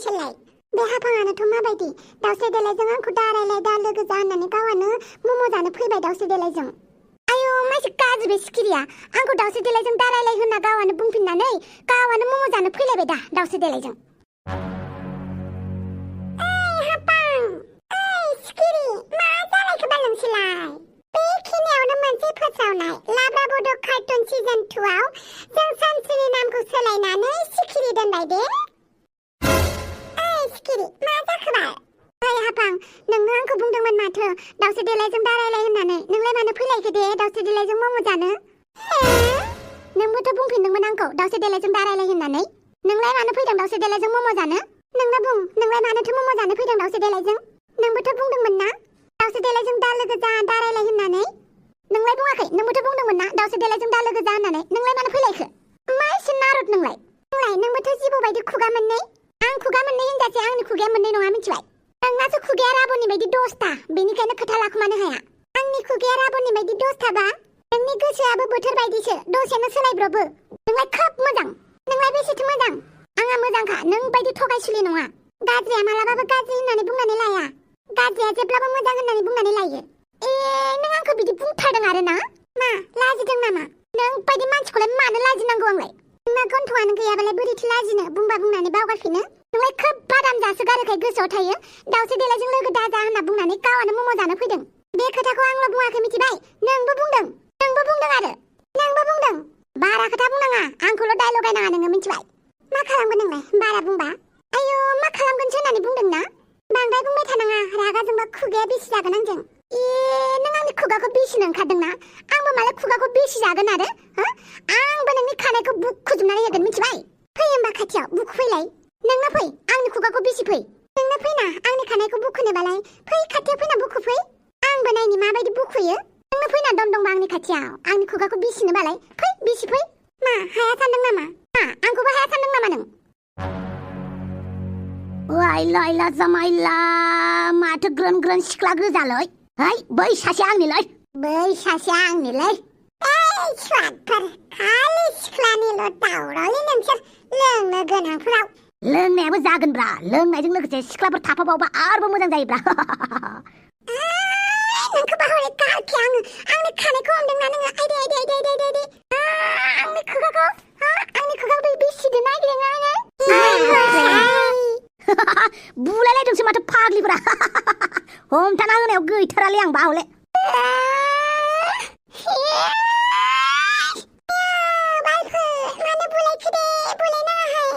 नोंसोरलाय बे हाफाङानोथ' माबायदि दाउस्रि देलायजों आंखौ दारायलाय दा लोगो जा होननानै गावआनो मम' जानो फैबाय दाउस्रि देलायजों। आयौ मासे गाज्रि बे सिखिरिया आंखौ दाउस्रि देलायजों दारायलाय होनना गावआनो बुंफिननानै गावआनो मम' जानो फैलायबाय दा दाउस्रि देलायजों। ओइ हाफां ओइ सिखिरि मा जालायखोबा नोंसोरलाय? बेखिनियावनो मोनसे फोसावनाय लाब्रा बड' कार्टुन सिजन 2आव जों सानस्रिनि नामखौ सोलायनानै सिखिरि दोनबाय दे। सिखिरि मा जाखोबाय? ओइ हाफां नोंनो आंखौ बुंदोंमोन माथो दाउस्रि देलायजों दारायलाय होननानै नोंलाय मानो फैलायखो दे दाउस्रि देलायजों मम' जानो? नोंबोथ' बुंफिनदोंमोन आंखौ दाउस्रि देलायजों दारायलाय होननानै नोंलाय मानो फैदों दाउस्रि देलायजों मम' जानो? नोंनो बुं नोंलाय मानोथो मम' जानो फैदों दाउस्रि देलायजों? नोंबोथ' बुंदोंमोन ना दाउस्रि देलायजों दा लोगो जा दारायलाय होननानै? नोंलाय बुङाखै नोंबोथ' बुंदोंमोन ना दाउस्रि देलायजों दा लोगो जा होननानै नोंलाय मानो फैलायखो? मा एसे नारद नोंलाय नोंबोथ' जिबौ बायदि खुगा मोननै आं खुगा मोननै होनजासे आंनि खुगाया मोननै नङा मिथिबाय? नोंनासो खुगाया राबननि बायदि 10ता बेनिखायनो खोथा लाखुमानो हाया। आंनि खुगाया राबननि बायदि 10ताबा नोंनि गोसोआबो बोथोर बायदिसो दसेनो सोलायब्रबो। नोंलाय खोब मोजां नोंलाय बेसेथो मोजां आंहा मोजांखा नों बायदि थगायसुलि नङा। गाज्रिया मालाबाबो गाज्रि होननानै बुंनानै लाया गाज्रिया जेब्लाबो मोजां होननानै बुंनानै लायो। नों आंखौ बिदि बुंथारदों आरो ना? मा लाजिदों नामा? नों बायदि मानसिखौलाय मानो लाजिनांगौ आंलाय? नोंना गन्थंआनो गैयाबालाय बोरैथो लाजिनो बुंनानै बावगारफिनो? नोंलाय खोब बादाम जासोगारोखाय गोसोआव थायो दाउस्रि देलायजों लोगो दाजा होनना बुंनानै गावआनो मम' जानो फैदों। बे खोथाखौ आंल' बुङाखै मिथिबाय नोंबो बुंदों आरो नोंबो बुंदों। बारा खोथा बुंनाङा आंखौल' दाय लगायनाङा नोङो मिथिबाय? मा खालामगोन नोंलाय बारा बुंबा? आयौ मा खालामगोनसो होननानै बुंदों ना? बांद्राय बुंबाय थानाङा रागा जोंबा खुगाया बेसे जागोन आंजों। नों आंनि खुगाखौ बेसिनो ओंखारदोंना आंबो मालाय खुगाखौ बेसि जागोन आरो आंबो नोंनि खानायखौ बुखुजोबनानै होगोन मिथिबाय? फै होमबा खाथियाव बुखुफैलाय नोंनो फै आंनि खुगाखौ बेसि फै नोंनो फैना आंनि खानायखौ बुखुनोबालाय फै खाथियाव फैना बुखुफै आंबो नायनि माबायदि बुखुयो। नोंनो फैना दंबा आंनि खाथियाव आंनि खुगाखौ बेसिनोबालाय फै बेसि फै। मा हाया सानदों नामा? आंखौबो हाया सानदों नामा नों? लायला जामायला माथो ग्रोन ग्रोन सिख्ला गोजालै बै सासे आंनिलै स्वादफोर खालि सिख्लानिल' दावरावलै नोंसोर लोंनो गोनांफोराव। लोंनायाबो जागोनब्रा लोंनायजों लोगोसे सिख्लाफोर थाफाबावबा आरोबाव मोजां जायोब्रा। नोंखौ बाहरे गारखे आङो आंनि खानायखौ हमदोंना नोङो आइदे आंनि खुगाखौ बेसिदो नागिरदों आङो। बुलायलायदोंसो माथो फाग्लिफोरा। हमथाना होनायाव गैथारालै आं बाहले। मानो बुलायखो दे बुलायनाङाहाय।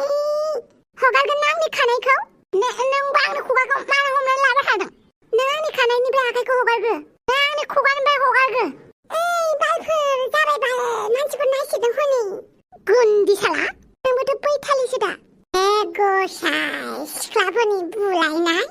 हगारगोन ना आंनि खानायखौ? नोंबो आंनि खुगाखौ मानो हमनानै लाबाय थादों? नों आंनि खानायनिफ्राय आखाइखौ हगारग्रो नों आंनि खुगानिफ्राय हगारग्रो। बालफोर जाबाय बाल मानसिफोर नायसिगोन हनै गुन्दी साला नोंबोथ' बैथालिसो दा। गसाय सिख्लाफोरनि बुलायनाय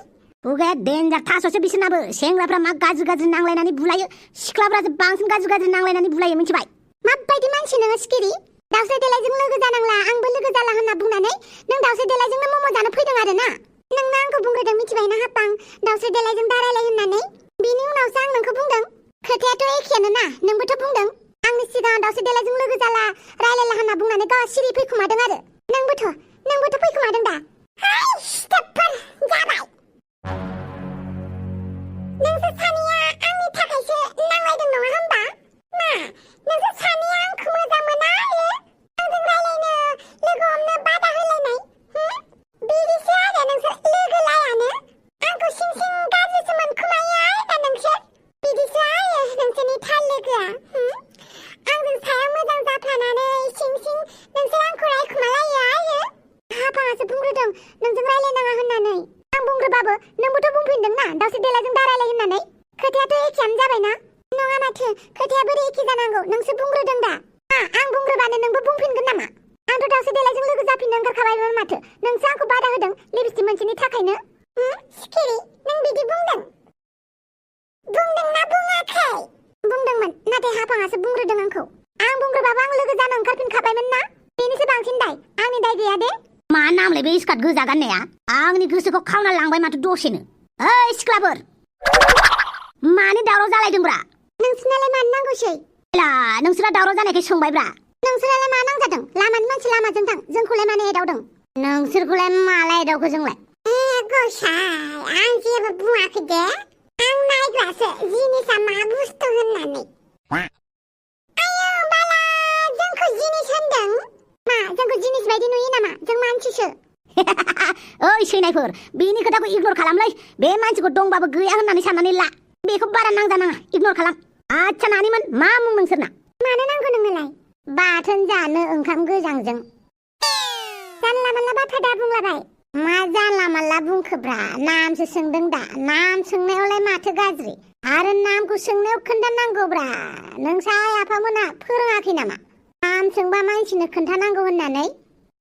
खुगाया देन्जार थास'सो बिसोरनाबो सेंग्राफ्रा मा गाज्रि नांलायनानै बुलायो सिख्लाफ्रासो बांसिन गाज्रि नांलायनानै बुलायो मिथिबाय? माबायदि मानसि नोङो सिखिरि दाउस्रि देलायजों लोगो जानांला आंबो लोगो जाला होनना बुंनानै नों दाउस्रि देलायजोंनो मम' जानो फैदों आरो ना? नोंनो आंखौ बुंग्रोदों मिथिबायना हाफां दाउस्रि देलायजों दारायलाय होननानै बिनि उनावसो आं नोंखौ बुंदों। खोथायाथ' एखेयानो ना नोंबोथ' बुंदों आंनि सिगाङाव दाउस्रि देलायजों लोगो जाला रायलायला होनना बुंनानै गाव सिरि फैखुमादों आरो नोंबोथ' फैखुमादों दा? स्टपफोर जाबाय नोंसोर सानैया आंनि थाखायसो नांलायदों नङा होमबा? मा नोंसोर सानैया आंखौ मोजां मोना आंजों रायलायनो लोगो हमनो बादा होलायनाय बिदिसो आरो नोंसोर लोगोलायानो आंखौ सिं गाज्रिसो मोनखुमायो आरो नोंसोर बिदिसो आरो नोंसोरनि थार लोगोआ आंजों सायाव मोजां जाफ्लानानै सिं नोंसोर आंखौ रायखुमालायो आरो। हाफाङासो बुंग्रोदों नोंजों रायलायनाङा होननानै आं बुंग्रोबाबो नोंबोथ' बुंफिनदों ना दाउस्रि देलायजों दारायलाय होननानै खोथायाथ' एखेयानो जाबायना? नङा माथो खोथाया बोरै एखे जानांगौ नोंसो बुंग्रोदों दा आं बुंग्रोबानो नोंबो बुंफिनगोन नामा? आंथ' दाउस्रि देलायजों लोगो जाफिननो ओंखारखाबायमोन माथो नोंसो आंखौ बादा होदों लिपस्टिक मोनसेनि थाखायनो। सिखिरि नों बिदि बुंदोंना बुङाखै? बुंदोंमोन नाथाय हाफाङासो बुंग्रोदों आंखौ आं बुंग्रोबाबो आं लोगो जानो ओंखारफिनखाबायमोन ना बेनिसो बांसिन दाय आंनि दाय गैया दे। मा नामलाय बे स्कार्ट गोजा गाननाया आंनि गोसोखौ खावना लांबाय माथो दसेनो। ओइ सिख्लाफोर मानि दावराव जालायदोंब्रा? नोंसोरनालाय मानो नांगौसै? नोंसोरा दावराव जानायखाय सोंबायब्रा। नोंसोरालाय मा नांजादों? लामानि मानसि लामाजों थां जोंखौलाय मानो एदावदों? नोंसोरखौलाय मालाय दावखो जोंलाय गसाय आं जेबो बुङाखै दे आं नायग्रासो जिनिसा मा बुस्थु होननानै आयौ बाला जोंखौ जिनिस होनदों मा जोंखौ जिनिस बायदि नुयो नामा जों मानसिसो ओइ सैनायफोर बेनि खोथाखौ इगनर खालामलै बे मानसिखौ दंबाबो गैया होननानै साननानै ला बेखौ बारा नांजानाङा इगनर खालाम आच्छा नानिमोन मा मुं नोंसोरना मानो नांगौ नोंनोलाय बाथोन जानो ओंखाम गोजांजों जानला मानला बाथ्रा दा बुंलाबाय मा जानला मानला बुंखोब्रा नामसो सोंदों दा नाम सोंनायावलाय माथो गाज्रि आरो नामखौ सोंनायाव खोन्थानांगौब्रा नोंसा आइ आफामोना फोरोङाखै नामा नाम सोंबा मानसिनो खोन्थानांगौ होननानै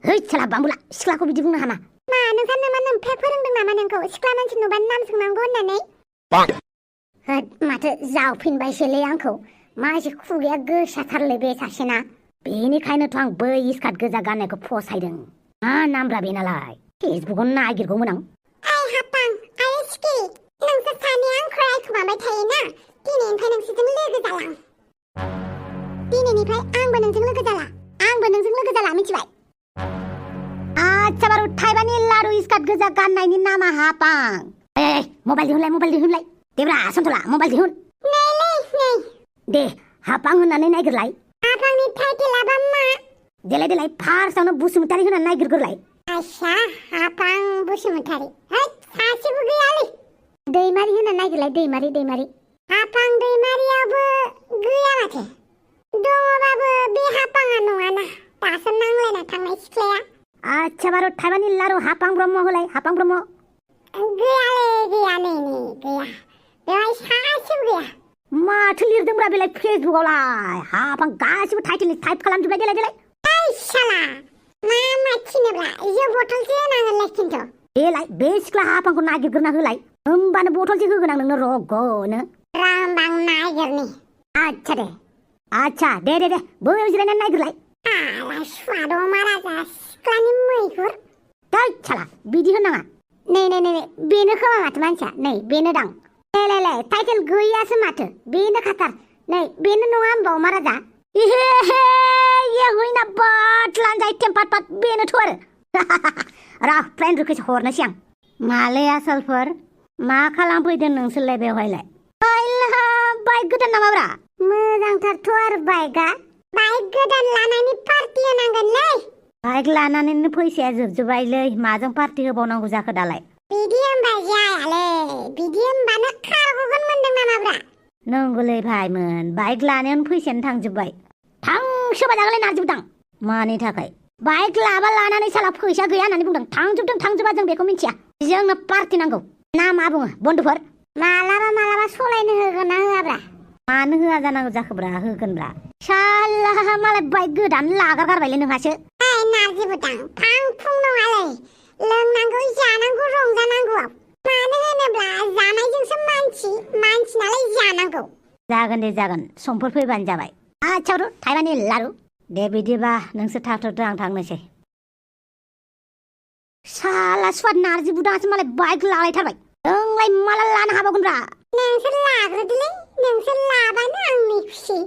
है साला बाम्बुला सिख्लाखौ बिदि बुंनो हामा मा नोंसा नामा नोमफाया फोरोंदों नामा नोंखौ सिख्ला मानसि नुबानो नाम सोंनांगौ होननानै होद माथो जावफिनबायसोलै आंखौ मा एसे खुगाया गोसाथारलै बे सासेना बेनिखायनोथ' आं बै स्कार्ट गोजा गाननायखौ फसायदों मा नामब्रा बेनालाय फेसबुकाव नागिरगौमोन आं आइ हापां आइ सिखि नोंसोर सानैया आंखौ रायखुमाबाय थायोना दिनैनिफ्राय नोंसोरजों लोगो जाला दिनैनिफ्राय आंबो नोंजों लोगो जाला मिथिबाय आच्छा बारु थाइबानि लारु स्कार्ट गोजा गाननायनि नामा हापां मबाइल दिहुनलाय देब्रा सन्थला मबाइल दिहुन नै दे हापां होननानै नागिरलाय हापांनि टाइटेला बा मा देलाय फार्स्टआवनो बसुमतारी होननानै नागिरग्रोलाय आच्छा हापां बसुमतारी है सासेबो गैयालै दैमारि होननानै नागिरलाय दैमारि हापां दैमारियाबो गैया माथो दङबाबो बे हापाङा नङाना दासो नांलायना थांनाय सिख्लाया आच्छा बारु थाइबानि लारु हापां ब्रह्म होलाय हापां ब्रह्म गैया नै गैया बेवहाय सासेबो गैया माथो लिरदोंब्रा बेलाय फेसबुकावलाय हापां गासिबो टाइटेलनि टाइप खालामजोबलाय देलाय ओइ साला मा थिनोब्रा जौ बथलसो होनांगोनलाय खिन्थु बेलाय बे सिख्ला हापांखौ नागिरग्रोना होलाय होमबानो बथलसो होगोन आं नोंनो रग'नो रामबां नागिरनि आच्छा दे बैयाव जिरायनानै नागिरलाय आला सुवाद महाराजा सिख्लानि मैहुर दै साला बिदि होननाङा नै बेनो खोमा माथो मानसिया नै बेनो दां ले टाइटेल गैयासो माथो बेनो खाथार नै बेनो नङा होमबा महाराजा ये होइना बाटलान जाय टेम्पाट बेनोथ' आरो र' फ्रेन्ड रिकुवेस्ट हरनोसै आं मालै आसलफोर मा खालामफैदों नोंसोरलाय बेवहायलाय बाइक गोदान नामाब्रा मोजांथारथ' आरो बाइकआ बाइक गोदान लानायनि पार्टि होनांगोनलै बाइक लानानैनो फैसाया जोबजोब्बायलै माजों पार्टि होबावनांगौ जाखो दालाय बिदि होनबा जायालै बिदि होनबानो खारग'गोन मोनदों नामाब्रा नंगौलै भाइमोन बाइक लानायावनो फैसायानो थांजोब्बाय थांसोबा जागोनलै नारजोबदां मानि थाखाय बाइक लाबा लानानै साला फैसा गैया होननानै बुंदों थांजोबा जों बेखौ मिथिया जोंनो पार्टि नांगौ ना मा बुङो बन्दुफोर मालाबा सलायनो होगोन ना होआब्रा मानो होआ जानांगौ जाखोब्रा होगोनब्रा साला मालाय बाइक गोदान लागारगारबायलै नोंहासो ओइ नारजिबुदां फां फुं नङालै लोंनांगौ जानांगौ रंजानांगौआव मानो होनोब्ला जानायजोंसो मानसि नालाय जानांगौ जागोन दे जागोन समफोर फैबानो जाबाय आच्छा थाइबानि लारु दे बिदिबा नोंसोर थाथ'दो आं थांनोसै साला सुवाद नारजि बुदाङासो मालाय बाइक लालायथारबाय नोंलाय माला लानो हाबावगोनब्रा नोंसोर लाग्रोदोलै नोंसोर लाबानो आंनि खुसि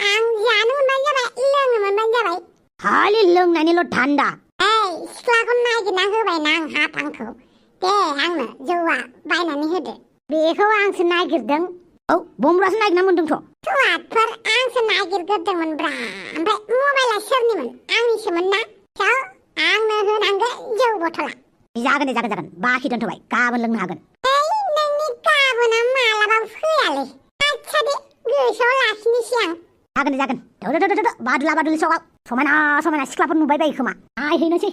आं जानो मोनबानो जाबाय लोंनो मोनबानो जाबाय खालि लोंनायनिल' धान्दा ओइ सिख्लाखौ नागिरना होबायना आं हापांखौ दे आंनो जौआ बायनानै होदो बेखौ आंसो नागिरदों औ बमब्रासो नागिरना मोन्दोंथ' सुवादफोर आंसो नागिरग्रोदोंमोनब्रा ओमफ्राय मबाइला सोरनिमोन आंनिसोमोन ना आंनो होनांगौ जौ बथला जागोन बाखि दोनथ'बाय गाबोन लोंनो हागोन ओइ नोंनि गाबोना मालाबाबो फैयालै आच्छा दे गोसोआव लाखिनोसै आं जागोन बादुला सगाव समायना सिख्लाफोर नुबाय बायो खोमा नायहैनोसै